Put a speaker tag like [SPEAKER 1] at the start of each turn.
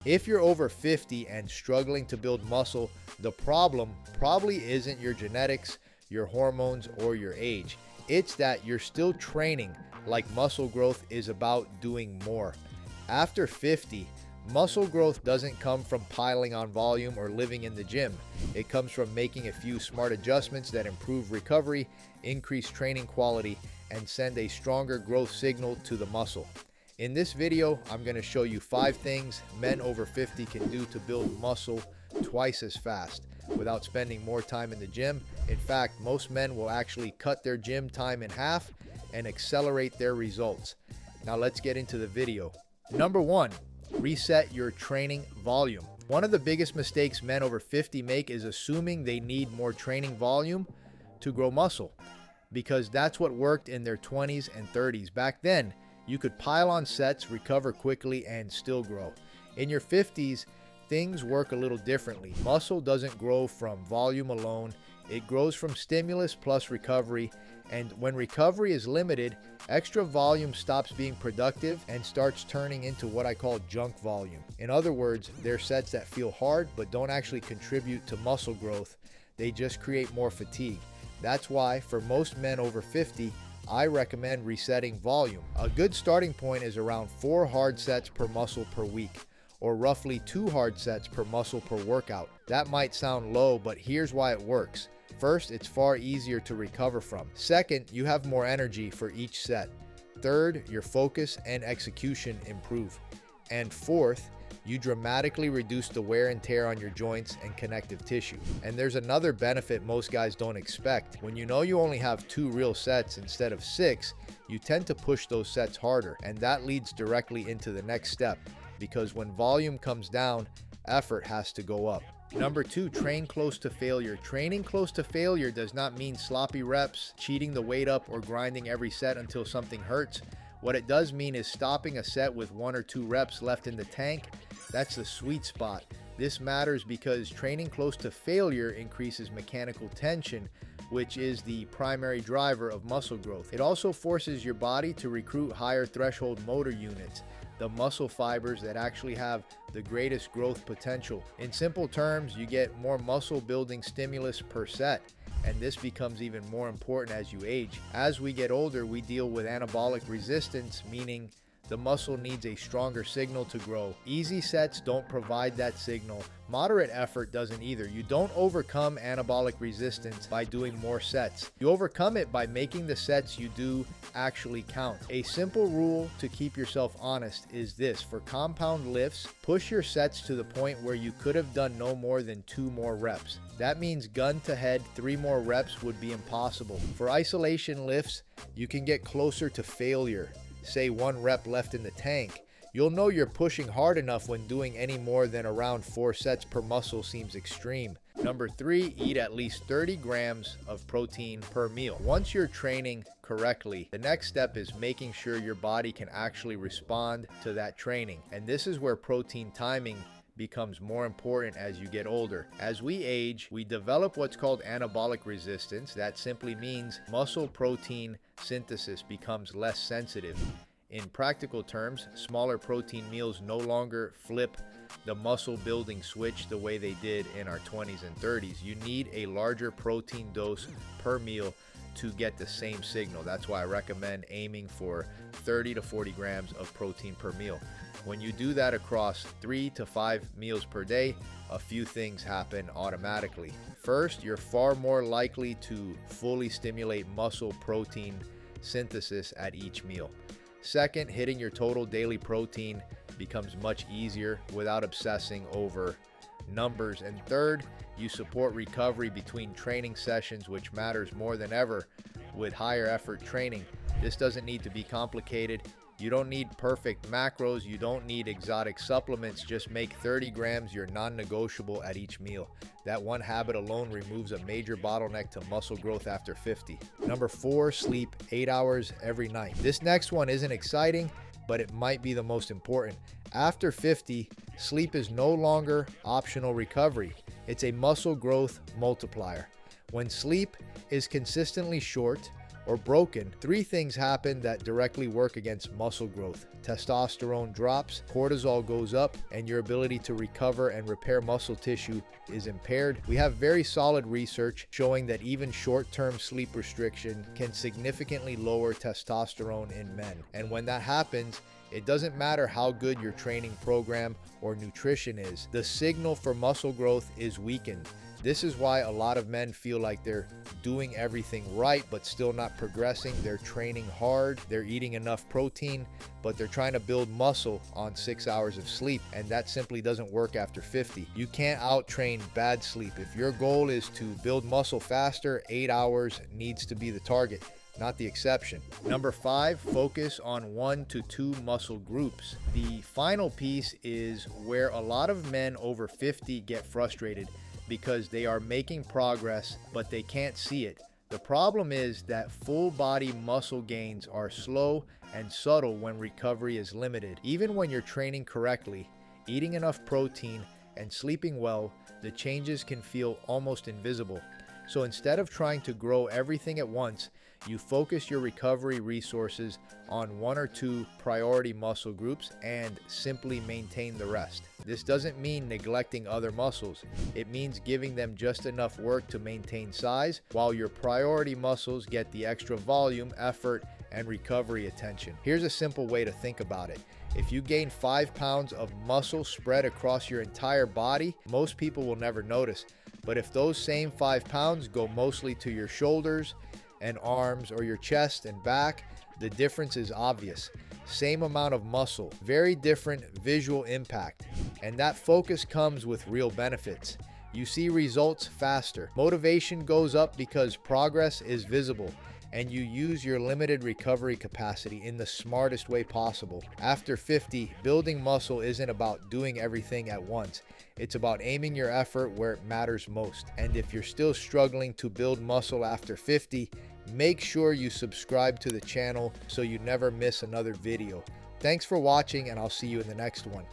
[SPEAKER 1] If you're over 50 and struggling to build muscle, the problem probably isn't your genetics, your hormones, or your age. It's that you're still training like muscle growth is about doing more. After 50, muscle growth doesn't come from piling on volume or living in the gym. It comes from making a few smart adjustments that improve recovery, increase training quality, and send a stronger growth signal to the muscle. In this video, I'm going to show you 5 things men over 50 can do to build muscle twice as fast without spending more time in the gym. In fact, most men will actually cut their gym time in half and accelerate their results. Now let's get into the video. Number 1, reset your training volume. One of the biggest mistakes men over 50 make is assuming they need more training volume to grow muscle, because that's what worked in their 20s and 30s. Back then, you could pile on sets, recover quickly, and still grow. In your 50s, things work a little differently. Muscle doesn't grow from volume alone. It grows from stimulus plus recovery. And when recovery is limited, extra volume stops being productive and starts turning into what I call junk volume. In other words, they're sets that feel hard but don't actually contribute to muscle growth. They just create more fatigue. That's why, for most men over 50, I recommend resetting volume. A good starting point is around 4 hard sets per muscle per week, or roughly 2 hard sets per muscle per workout. That might sound low, but here's why it works. First, it's far easier to recover from. Second, you have more energy for each set. Third, your focus and execution improve. And fourth, you dramatically reduce the wear and tear on your joints and connective tissue. And there's another benefit most guys don't expect. When you know you only have 2 real sets instead of 6, you tend to push those sets harder, and that leads directly into the next step, because when volume comes down, effort has to go up. Number 2, train close to failure. Training close to failure does not mean sloppy reps, cheating the weight up, or grinding every set until something hurts. What it does mean is stopping a set with 1 or 2 reps left in the tank. That's the sweet spot. This matters because training close to failure increases mechanical tension, which is the primary driver of muscle growth. It also forces your body to recruit higher threshold motor units, the muscle fibers that actually have the greatest growth potential. In simple terms, you get more muscle building stimulus per set, and this becomes even more important as you age. As we get older, we deal with anabolic resistance, meaning the muscle needs a stronger signal to grow. Easy sets don't provide that signal. Moderate effort doesn't either. You don't overcome anabolic resistance by doing more sets. You overcome it by making the sets you do actually count. A simple rule to keep yourself honest is this: for compound lifts, push your sets to the point where you could have done no more than 2 more reps. That means gun to head, 3 more reps would be impossible. For isolation lifts, you can get closer to failure. Say 1 rep left in the tank. You'll know you're pushing hard enough when doing any more than around 4 sets per muscle seems extreme. Number 3, eat at least 30 grams of protein per meal. Once you're training correctly, the next step is making sure your body can actually respond to that training. And this is where protein timing becomes more important as you get older. As we age, we develop what's called anabolic resistance. That simply means muscle protein synthesis becomes less sensitive. In practical terms, smaller protein meals no longer flip the muscle building switch the way they did in our 20s and 30s. You need a larger protein dose per meal to get the same signal. That's why I recommend aiming for 30 to 40 grams of protein per meal. When you do that across 3 to 5 meals per day, a few things happen automatically. First, you're far more likely to fully stimulate muscle protein synthesis at each meal. Second, hitting your total daily protein becomes much easier without obsessing over numbers. And third, you support recovery between training sessions, which matters more than ever with higher effort training. This doesn't need to be complicated. You don't need perfect macros. You don't need exotic supplements. Just make 30 grams your non-negotiable at each meal. That one habit alone removes a major bottleneck to muscle growth after 50. Number 4, sleep 8 hours every night. This next one isn't exciting, but it might be the most important. After 50, sleep is no longer optional recovery. It's a muscle growth multiplier. When sleep is consistently short, or broken, three things happen that directly work against muscle growth. Testosterone drops, cortisol goes up, and your ability to recover and repair muscle tissue is impaired. We have very solid research showing that even short-term sleep restriction can significantly lower testosterone in men. And when that happens, it doesn't matter how good your training program or nutrition is, the signal for muscle growth is weakened. This is why a lot of men feel like they're doing everything right but still not progressing. They're training hard, they're eating enough protein, but they're trying to build muscle on 6 hours of sleep, and that simply doesn't work after 50. You can't out-train bad sleep. If your goal is to build muscle faster, 8 hours needs to be the target, not the exception. Number 5, focus on 1 to 2 muscle groups. The final piece is where a lot of men over 50 get frustrated because they are making progress, but they can't see it. The problem is that full body muscle gains are slow and subtle when recovery is limited. Even when you're training correctly, eating enough protein, and sleeping well, the changes can feel almost invisible. So instead of trying to grow everything at once, you focus your recovery resources on 1 or 2 priority muscle groups and simply maintain the rest. This doesn't mean neglecting other muscles. It means giving them just enough work to maintain size while your priority muscles get the extra volume, effort, and recovery attention. Here's a simple way to think about it. If you gain 5 pounds of muscle spread across your entire body, most people will never notice. But if those same 5 pounds go mostly to your shoulders and arms or your chest and back, the difference is obvious. Same amount of muscle, very different visual impact. And that focus comes with real benefits. You see results faster. Motivation goes up because progress is visible, and you use your limited recovery capacity in the smartest way possible. After 50, building muscle isn't about doing everything at once. It's about aiming your effort where it matters most. And if you're still struggling to build muscle after 50, make sure you subscribe to the channel so you never miss another video. Thanks for watching, and I'll see you in the next one.